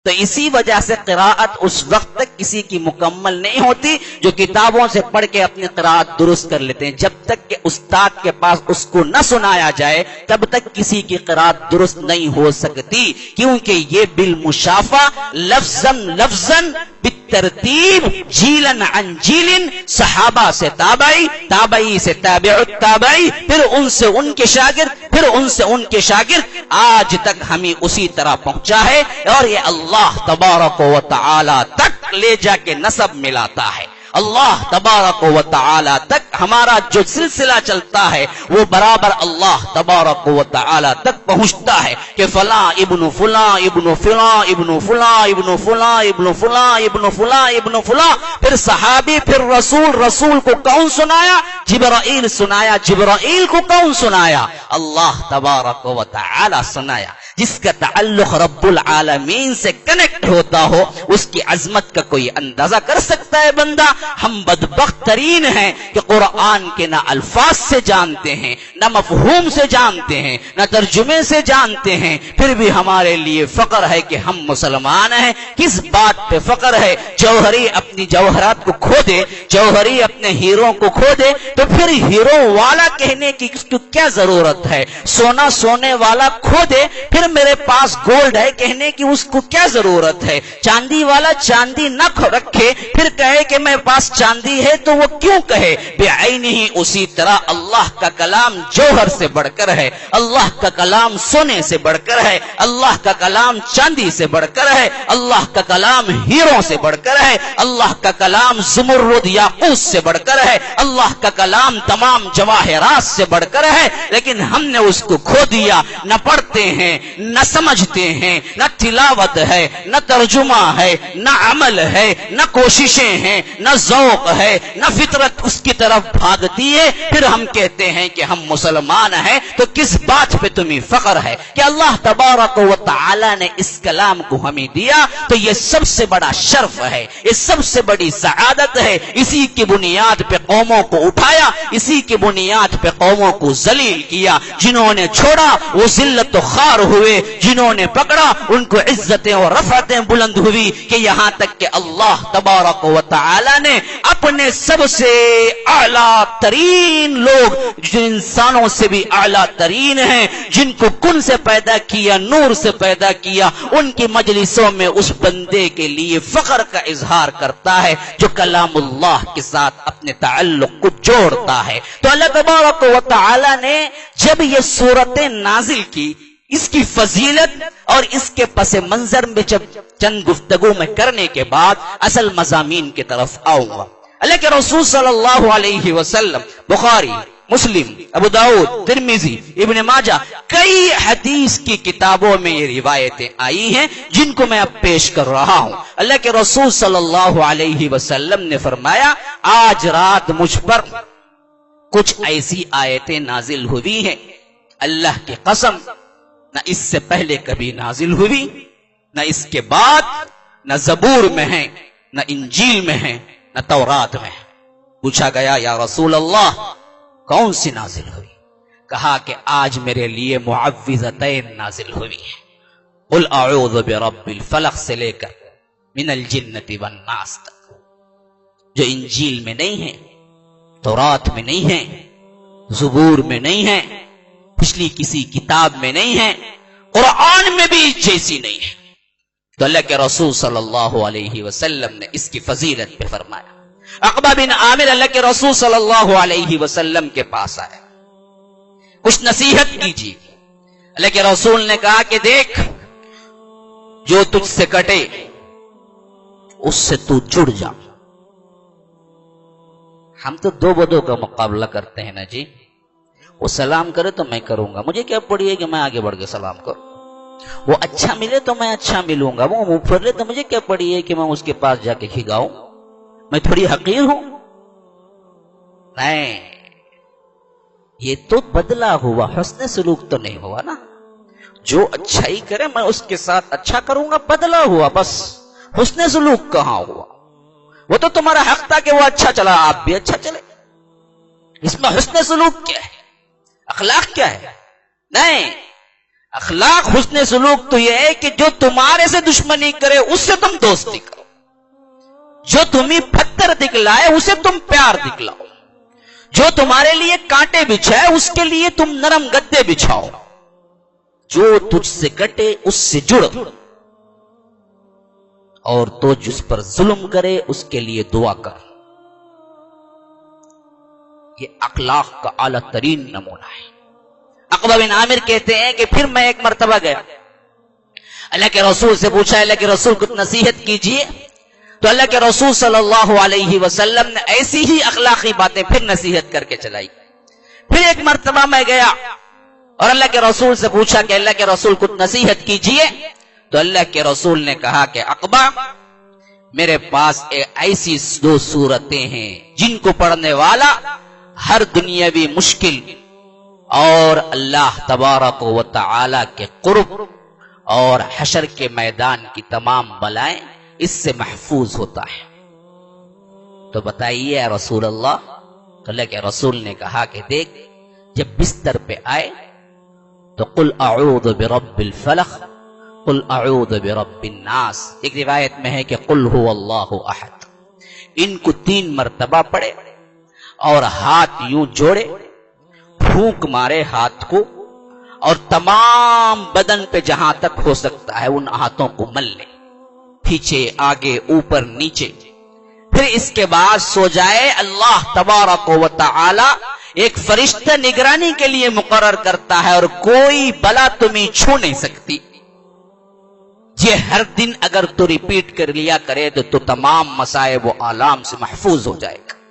تو اسی وجہ سے قراءت اس وقت تک کسی کی مکمل نہیں ہوتی جو کتابوں سے پڑھ کے اپنی قراءت درست کر لیتے ہیں. جب تک کہ استاد کے پاس اس کو نہ سنایا جائے تب تک کسی کی قراءت درست نہیں ہو سکتی، کیونکہ یہ بالمشافہ لفظاً لفظاً بالترتیب جیلن عن جیلن، صحابہ سے تابعی، تابعی سے تابع التابعی، پھر ان سے ان کے شاگرد، پھر ان سے ان کے شاگرد، آج تک ہمیں اسی طرح پہنچا ہے. اور یہ اللہ تبارک و تعالی تک لے جا کے نسب ملاتا ہے. اللہ تبارک و تعالی تک ہمارا جو سلسلہ چلتا ہے وہ برابر اللہ تبارک و تعالی تک پہنچتا ہے کہ فلاں ابن فلاں ابن فلاں ابن فلاں ابن فلاں ابن فلاں ابن فلاں ابن فلاں، پھر صحابی، پھر رسول. رسول کو کون سنایا؟ جبرائیل سنایا. جبرائیل کو کون سنایا؟ اللہ تبارک و تعالی سنایا. جس کا تعلق رب العالمین سے کنیکٹ ہوتا ہو اس کی عظمت کا کوئی اندازہ کر سکتا ہے بندہ؟ ہم بدبخت ترین ہیں کہ قرآن کے نہ الفاظ سے جانتے ہیں، نہ مفہوم سے جانتے ہیں، نہ ترجمے سے جانتے ہیں، پھر بھی ہمارے لیے فخر ہے کہ ہم مسلمان ہیں. کس بات پہ فخر ہے؟ جوہری اپنی جوہرات کو کھو دے، جوہری اپنے ہیروں کو کھو دے تو پھر ہیرو والا کہنے کی اس کو کیا ضرورت ہے؟ سونا سونے والا کھو دے پھر میرے پاس گولڈ ہے کہنے کی اس کو کیا ضرورت ہے؟ چاندی والا چاندی نہ رکھے پھر کہے کہ میرے پاس چاندی ہے تو وہ کیوں کہے؟ بعینہ ہی اسی طرح اللہ کا کلام جوہر سے بڑھ کر ہے، اللہ کا کلام سونے سے بڑھ کر ہے، اللہ کا کلام چاندی سے بڑھ کر ہے، اللہ کا کلام ہیروں سے بڑھ کر ہے، اللہ کا کلام زمرد یاقوت سے بڑھ کر ہے، اللہ کا کلام تمام جواہرات سے بڑھ کر ہے. لیکن ہم نے اس کو کھو دیا، نہ پڑھتے ہیں، نہ سمجھتے ہیں، نہ تلاوت ہے، نہ ترجمہ ہے، نہ عمل ہے، نہ کوششیں ہیں، نہ ذوق ہے، نہ فطرت اس کی طرف بھاگتی ہے. پھر ہم کہتے ہیں کہ ہم مسلمان ہیں. تو کس بات پہ تمہیں فخر ہے کہ اللہ تبارک و تعالی نے اس کلام کو ہمیں دیا؟ تو یہ سب سے بڑا شرف ہے، یہ سب سے بڑی سعادت ہے. اسی کی بنیاد پہ قوموں کو اٹھایا، اسی کی بنیاد پہ قوموں کو ذلیل کیا. جنہوں نے چھوڑا وہ ذلت و خوار ہوئے، جنہوں نے پکڑا ان کو عزتیں اور رفعتیں بلند ہوئی، کہ یہاں تک کہ اللہ تبارک و تعالی نے اپنے سب سے اعلیٰ ترین لوگ جو انسانوں سے بھی اعلیٰ ترین ہیں، جن کو کن سے پیدا کیا، نور سے پیدا کیا، ان کی مجلسوں میں اس بندے کے لیے فخر کا اظہار کرتا ہے جو کلام اللہ کے ساتھ اپنے تعلق کو جوڑتا ہے. تو اللہ تبارک و تعالی نے جب یہ صورتیں نازل کی، اس کی فضیلت اور اس کے پس منظر میں جب چند گفتگو میں کرنے کے بعد اصل مضامین کی طرف آؤں گا. اللہ کے رسول صلی اللہ علیہ وسلم بخاری، مسلم، ابو داؤد، ترمذی، ابن ماجہ، کئی حدیث کی کتابوں میں یہ روایتیں آئی ہیں جن کو میں اب پیش کر رہا ہوں. اللہ کے رسول صلی اللہ علیہ وسلم نے فرمایا آج رات مجھ پر کچھ ایسی آیتیں نازل ہوئی ہیں اللہ کی قسم نہ اس سے پہلے کبھی نازل ہوئی، نہ اس کے بعد، نہ زبور میں ہیں، نہ انجیل میں ہیں، نہ تورات میں. پوچھا گیا یا رسول اللہ کون سی نازل ہوئی؟ کہا کہ آج میرے لیے معوذتین نازل ہوئی ہیں. قل اعوذ برب الفلق سے لے کر من الجنت والناس تک، جو انجیل میں نہیں ہیں، تورات میں نہیں ہیں، زبور میں نہیں ہیں، پچھلی کسی کتاب میں نہیں ہیں، قرآن میں بھی جیسی نہیں ہے. تو اللہ کے رسول صلی اللہ علیہ وسلم نے اس کی فضیلت پہ فرمایا. عقبہ بن عامر اللہ کے رسول صلی اللہ علیہ وسلم کے پاس آئے، کچھ نصیحت کیجیے. اللہ کے رسول نے کہا کہ دیکھ، جو تجھ سے کٹے اس سے تو جڑ جا. ہم تو دو بدو کا مقابلہ کرتے ہیں نا جی. وہ سلام کرے تو میں کروں گا، مجھے کیا پڑی ہے کہ میں آگے بڑھ کے سلام کروں. وہ اچھا ملے تو میں اچھا ملوں گا، وہ منہ پھر لے تو مجھے کیا پڑی ہے کہ میں اس کے پاس جا کے کھگاؤں. میں تھوڑی حقیر ہوں؟ نہیں، یہ تو بدلا ہوا حسن سلوک تو نہیں ہوا نا. جو اچھائی کرے میں اس کے ساتھ اچھا کروں گا، بدلا ہوا بس. حسن سلوک کہاں ہوا؟ وہ تو تمہارا حق تھا کہ وہ اچھا چلا، آپ بھی اچھا چلے. اس میں حسن سلوک کیا ہے؟ اخلاق کیا ہے؟ نہیں، اخلاق حسن سلوک تو یہ ہے کہ جو تمہارے سے دشمنی کرے اس سے تم دوستی کرو، جو تمہیں پتھر دکھلائے اسے تم پیار دکھلاؤ، جو تمہارے لیے کانٹے بچھائے اس کے لیے تم نرم گدے بچھاؤ، جو تجھ سے کٹے اس سے جڑ، اور تو جس پر ظلم کرے اس کے لیے دعا کر۔ یہ اخلاق کا اعلیٰ ترین نمونہ ہے۔ عقبہ بن عامر کہتے ہیں کہ پھر میں ایک مرتبہ گیا، اللہ کے رسول سے پوچھا، اللہ کے رسول کچھ نصیحت کیجئے، تو اللہ کے رسول صلی اللہ علیہ وسلم نے ایسی ہی اخلاقی باتیں پھر نصیحت کر کے چلائی۔ پھر ایک مرتبہ میں گیا اور اللہ کے رسول سے پوچھا کہ اللہ کے رسول کچھ نصیحت کیجئے، تو اللہ کے رسول نے کہا کہ عقبہ میرے پاس ایسی دو صورتیں ہیں جن کو پڑھنے والا ہر دنیاوی مشکل اور اللہ تبارک و تعالی کے قرب اور حشر کے میدان کی تمام بلائیں اس سے محفوظ ہوتا ہے۔ تو بتائیے یا رسول اللہ، تو اللہ کے رسول نے کہا کہ دیکھ، جب بستر پہ آئے تو قل اعوذ برب الفلق، قل اعوذ برب الناس، ایک روایت میں ہے کہ قل هو اللہ احد، ان کو 3 مرتبہ پڑھے اور ہاتھ یوں جوڑے، پھونک مارے ہاتھ کو، اور تمام بدن پہ جہاں تک ہو سکتا ہے ان ہاتھوں کو مل لے، پیچھے آگے اوپر نیچے، پھر اس کے بعد سو جائے۔ اللہ تبارک و تعالی ایک فرشتہ نگرانی کے لیے مقرر کرتا ہے اور کوئی بلا تمہیں چھو نہیں سکتی۔ یہ ہر دن اگر تو ریپیٹ کر لیا کرے تو تمام مصائب و آلام سے محفوظ ہو جائے گا۔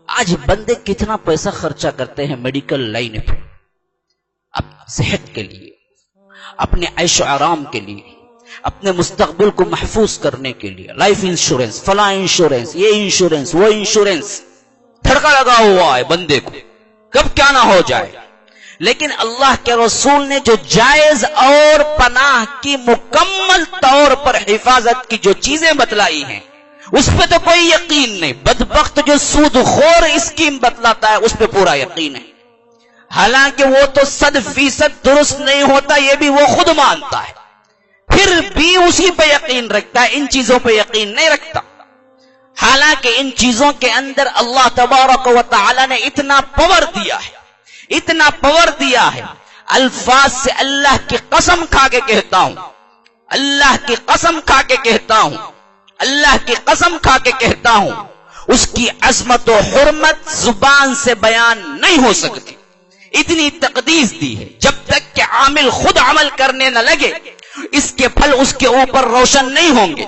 آج بندے کتنا پیسہ خرچہ کرتے ہیں میڈیکل لائن پہ، اپنی صحت کے لیے، اپنے عیش و آرام کے لیے، اپنے مستقبل کو محفوظ کرنے کے لیے، لائف انشورنس، فلاں انشورنس، یہ انشورنس، وہ انشورنس، دھڑکا لگا ہوا ہے بندے کو کب کیا نہ ہو جائے۔ لیکن اللہ کے رسول نے جو جائز اور پناہ کی مکمل طور پر حفاظت کی جو چیزیں بتلائی ہیں اس پہ تو کوئی یقین نہیں۔ بدبخت جو سود خور اسکیم بتلاتا ہے اس پہ پورا یقین ہے، حالانکہ وہ تو 100% درست نہیں ہوتا، یہ بھی وہ خود مانتا ہے، پھر بھی اسی پہ یقین رکھتا ہے، ان چیزوں پہ یقین نہیں رکھتا۔ حالانکہ ان چیزوں کے اندر اللہ تبارک و تعالی نے اتنا پاور دیا ہے، اتنا پاور دیا ہے، الفاظ سے اللہ کی قسم کھا کے کہتا ہوں، اللہ کی قسم کھا کے کہتا ہوں، اللہ کی قسم کھا کے کہتا ہوں، اس کی عظمت و حرمت زبان سے بیان نہیں ہو سکتی، اتنی تقدیس دی ہے۔ جب تک کہ عامل خود عمل کرنے نہ لگے اس کے پھل اس کے اوپر روشن نہیں ہوں گے،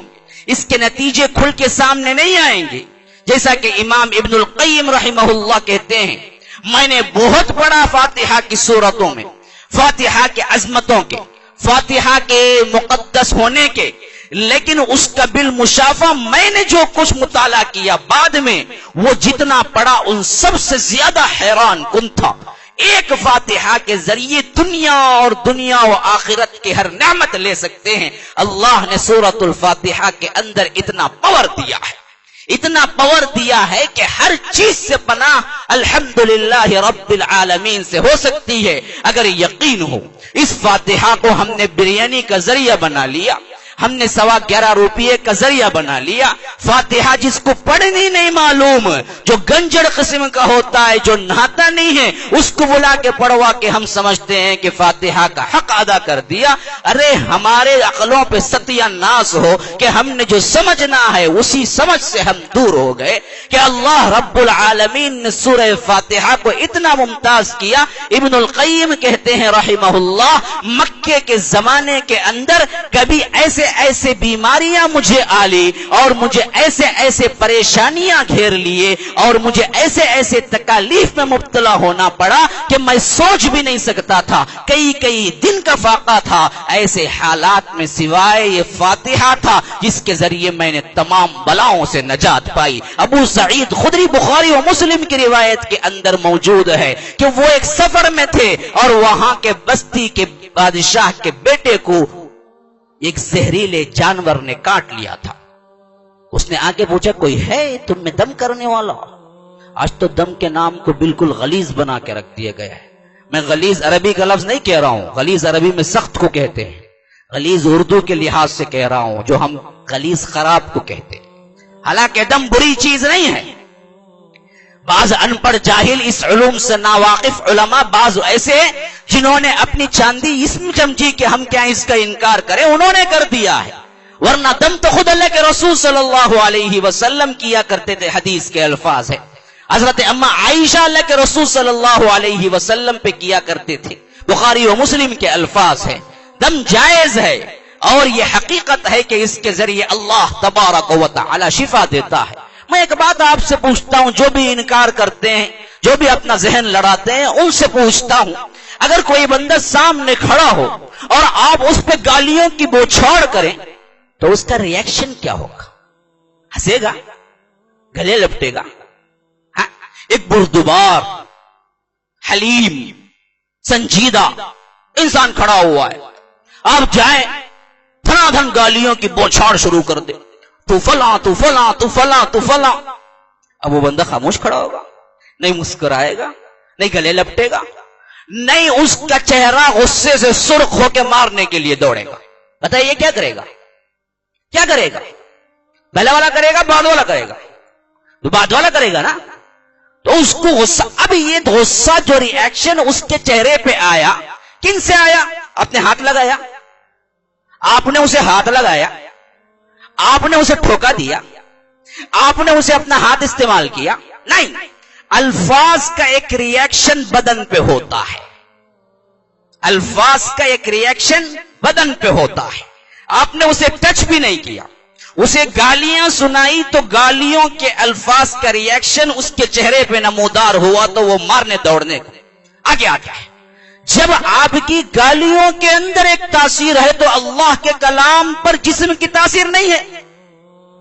اس کے نتیجے کھل کے سامنے نہیں آئیں گے۔ جیسا کہ امام ابن القیم رحمہ اللہ کہتے ہیں، میں نے بہت پڑھا فاتحہ کی صورتوں میں، فاتحہ کے عظمتوں کے، فاتحہ کے مقدس ہونے کے، لیکن اس کا بالمشافہ میں نے جو کچھ مطالعہ کیا بعد میں، وہ جتنا پڑھا ان سب سے زیادہ حیران کن تھا۔ ایک فاتحہ کے ذریعے دنیا و آخرت کی ہر نعمت لے سکتے ہیں۔ اللہ نے سورۃ الفاتحہ کے اندر اتنا پاور دیا ہے، اتنا پاور دیا ہے کہ ہر چیز سے پناہ الحمدللہ رب العالمین سے ہو سکتی ہے اگر یقین ہو۔ اس فاتحہ کو ہم نے بریانی کا ذریعہ بنا لیا، ہم نے 11.25 روپے کا ذریعہ بنا لیا۔ فاتحہ جس کو پڑھنی نہیں معلوم، جو گنجڑ قسم کا ہوتا ہے، جو نہاتا نہیں ہے، اس کو بلا کے پڑھوا کے ہم سمجھتے ہیں کہ فاتحہ کا حق ادا کر دیا۔ ارے ہمارے عقلوں پہ ستیہ ناس ہو کہ ہم نے جو سمجھنا ہے اسی سمجھ سے ہم دور ہو گئے کہ اللہ رب العالمین نے سورہ فاتحہ کو اتنا ممتاز کیا۔ ابن القیم کہتے ہیں رحمہ اللہ، مکے کے زمانے کے اندر کبھی ایسے بیماریاں مجھے آلی اور مجھے ایسے پریشانیاں گھیر لیے اور مجھے ایسے تکالیف میں مبتلا ہونا پڑا کہ میں سوچ بھی نہیں سکتا تھا، کئی دن کا فاقہ تھا۔ ایسے حالات میں سوائے یہ فاتحہ تھا جس کے ذریعے میں نے تمام بلاؤں سے نجات پائی۔ ابو سعید خدری بخاری و مسلم کی روایت کے اندر موجود ہے کہ وہ ایک سفر میں تھے اور وہاں کے بستی کے بادشاہ کے بیٹے کو ایک زہریلے جانور نے کاٹ لیا تھا۔ اس نے آگے پوچھا، کوئی ہے تم میں دم کرنے والا؟ آج تو دم کے نام کو بالکل غلیظ بنا کے رکھ دیا گیا ہے۔ میں غلیظ عربی کا لفظ نہیں کہہ رہا ہوں، غلیظ عربی میں سخت کو کہتے ہیں، غلیظ اردو کے لحاظ سے کہہ رہا ہوں جو ہم غلیظ خراب کو کہتے ہیں، حالانکہ دم بری چیز نہیں ہے۔ بعض ان پڑھ جاہل اس علوم سے ناواقف علماء، بعض ایسے جنہوں نے اپنی چاندی اسم سمجھی کہ ہم کیا اس کا انکار کریں، انہوں نے کر دیا ہے، ورنہ دم تو خود اللہ کے رسول صلی اللہ علیہ وسلم کیا کرتے تھے۔ حدیث کے الفاظ ہے، حضرت اما عائشہ اللہ کے رسول صلی اللہ علیہ وسلم پہ کیا کرتے تھے، بخاری و مسلم کے الفاظ ہے۔ دم جائز ہے اور یہ حقیقت ہے کہ اس کے ذریعے اللہ تبارک و تعالی شفا دیتا ہے۔ میں ایک بات آپ سے پوچھتا ہوں، جو بھی انکار کرتے ہیں، جو بھی اپنا ذہن لڑاتے ہیں، ان سے پوچھتا ہوں، اگر کوئی بندہ سامنے کھڑا ہو اور آپ اس پہ گالیوں کی بوچھاڑ کریں تو اس کا ری ایکشن کیا ہوگا؟ ہنسے گا؟ گلے لپٹے گا؟ ایک بردبار حلیم سنجیدہ انسان کھڑا ہوا ہے، آپ جائیں دھنا دھن گالیوں کی بوچھاڑ شروع کر دے، تو فلاں تو فلاں تو فلاں تو فلاں، اب وہ بندہ خاموش کھڑا ہوگا؟ نہیں مسکرائے گا، نہیں گلے لپٹے گا، نہیں اس کا چہرہ غصے سے سرخ ہو کے مارنے کے لیے دوڑے گا۔ بتائیے کیا کرے گا؟ کیا کرے گا؟ پہلا والا کرے گا، بعد والا کرے گا؟ تو بعد والا کرے گا نا، تو اس کو غصہ، اب یہ غصہ جو ری ایکشن اس کے چہرے پہ آیا، کن سے آیا؟ آپ نے ہاتھ لگایا، آپ نے اسے ہاتھ لگایا، آپ نے اسے ٹھوکا دیا، آپ نے اسے اپنا ہاتھ استعمال کیا؟ نہیں، الفاظ کا ایک ری ایکشن بدن پہ ہوتا ہے، الفاظ کا ایک ری ایکشن بدن پہ ہوتا ہے۔ آپ نے اسے ٹچ بھی نہیں کیا، اسے گالیاں سنائی تو گالیوں کے الفاظ کا ری ایکشن اس کے چہرے پہ نمودار ہوا تو وہ مارنے دوڑنے کو آگے آ گیا ہے۔ جب آپ کی گالیوں کے اندر ایک تاثیر ہے تو اللہ کے کلام پر جسم کی تاثیر نہیں ہے؟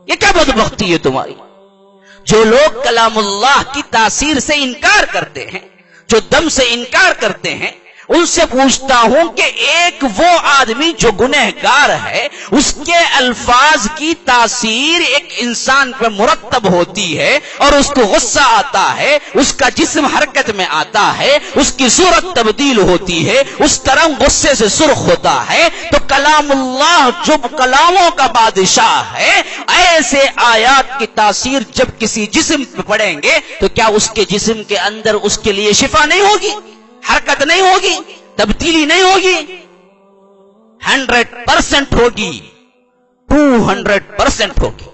یہ کیا بدبختی ہے تمہاری؟ جو لوگ کلام اللہ کی تاثیر سے انکار کرتے ہیں، جو دم سے انکار کرتے ہیں، ان سے پوچھتا ہوں کہ ایک وہ آدمی جو گنہگار ہے، اس کے الفاظ کی تاثیر ایک انسان پہ مرتب ہوتی ہے اور اس کو غصہ آتا ہے، اس کا جسم حرکت میں آتا ہے، اس کی صورت تبدیل ہوتی ہے، اس کا رنگ غصے سے سرخ ہوتا ہے، تو کلام اللہ جو کلاموں کا بادشاہ ہے، ایسے آیات کی تاثیر جب کسی جسم پہ پڑیں گے تو کیا اس کے جسم کے اندر اس کے لیے شفا نہیں ہوگی؟ حرکت نہیں ہوگی؟ تبدیلی نہیں ہوگی؟ 100% ہوگی، 200% ہوگی۔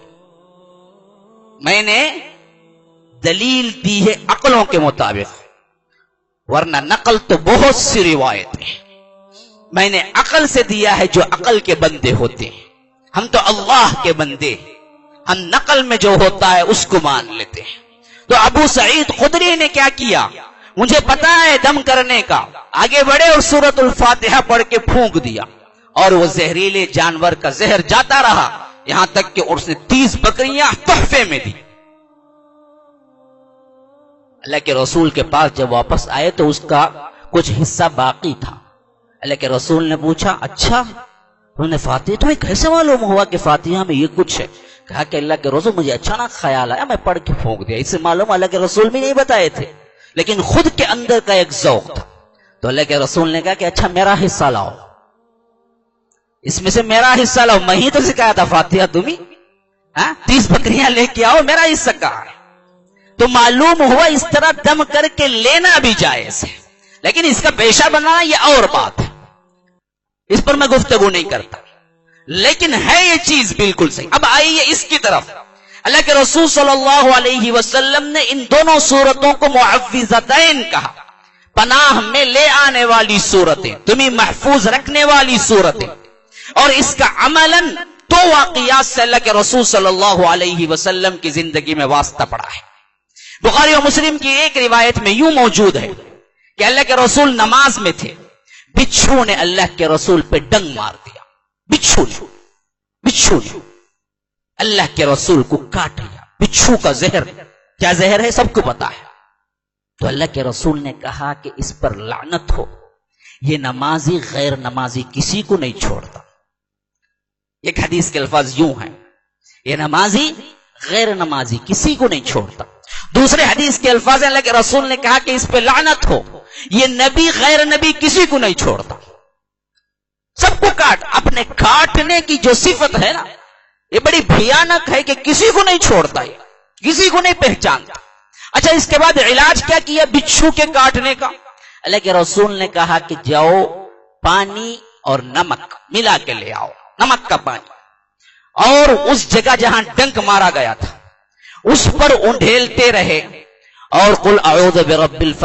میں نے دلیل دی ہے عقلوں کے مطابق، ورنہ نقل تو بہت سی روایت ہے، میں نے عقل سے دیا ہے جو عقل کے بندے ہوتے ہیں۔ ہم تو اللہ کے بندے، ہم نقل میں جو ہوتا ہے اس کو مان لیتے ہیں۔ تو ابو سعید خدری نے کیا کیا؟ مجھے پتا ہے دم کرنے کا، آگے بڑھے اور سورۃ الفاتحہ پڑھ کے پھونک دیا، اور وہ زہریلے جانور کا زہر جاتا رہا، یہاں تک کہ اس نے 30 بکریاں تحفے میں دی۔ اللہ کے رسول کے پاس جب واپس آئے تو اس کا کچھ حصہ باقی تھا۔ اللہ کے رسول نے پوچھا، اچھا انہوں نے فاتحہ تمہیں کیسے معلوم ہوا کہ فاتحہ میں یہ کچھ ہے؟ کہا کہ اللہ کے رسول مجھے اچانک خیال آیا، میں پڑھ کے پھونک دیا۔ اس سے معلوم اللہ کے رسول بھی نہیں بتائے تھے، لیکن خود کے اندر کا ایک ذوق تھا۔ تو اللہ کے رسول نے کہا کہ اچھا میرا حصہ لاؤ، اس میں سے میرا حصہ لاؤ، میں ہی تو سکھایا تھا فاتحہ تمہیں، 30 بکریاں لے کے آؤ، میرا حصہ کہا ہے؟ تو معلوم ہوا اس طرح دم کر کے لینا بھی جائز ہے، لیکن اس کا پیشہ بنانا یہ اور بات ہے، اس پر میں گفتگو نہیں کرتا، لیکن ہے یہ چیز بالکل صحیح۔ اب آئیے اس کی طرف۔ اللہ کے رسول صلی اللہ علیہ وسلم نے ان دونوں صورتوں کو معوذتین کہا، پناہ میں لے آنے والی صورتیں، تمہیں محفوظ رکھنے والی صورتیں، اور اس کا عملاً دو واقعات سے اللہ کے رسول صلی اللہ علیہ وسلم کی زندگی میں واسطہ پڑا ہے۔ بخاری و مسلم کی ایک روایت میں یوں موجود ہے کہ اللہ کے رسول نماز میں تھے، بچھو نے اللہ کے رسول پہ ڈنگ مار دیا، بچھو نے اللہ کے رسول کو کاٹ لیا۔ بچھو کا زہر کیا زہر ہے سب کو پتا ہے۔ تو اللہ کے رسول نے کہا کہ اس پر لعنت ہو، یہ نمازی غیر نمازی کسی کو نہیں چھوڑتا۔ ایک حدیث کے الفاظ یوں ہیں، یہ نمازی غیر نمازی کسی کو نہیں چھوڑتا۔ دوسرے حدیث کے الفاظ ہیں کہ رسول نے کہا کہ اس پہ لعنت ہو، یہ نبی غیر نبی کسی کو نہیں چھوڑتا، سب کو کاٹ. اپنے کاٹنے کی جو صفت ہے نا یہ بڑی بھیانک ہے کہ کسی کو نہیں چھوڑتا، یہ کسی کو نہیں پہچانتا. اچھا اس کے بعد علاج کیا کیا بچھو کے کاٹنے کا؟ اللہ کے رسول نے کہا کہ جاؤ پانی اور نمک ملا کے لے آؤ، نمک کا پانی، اور اس جگہ جہاں ڈنک مارا گیا تھا اس پر انڈھیلتے رہے اور قل اعوذ برب الفلق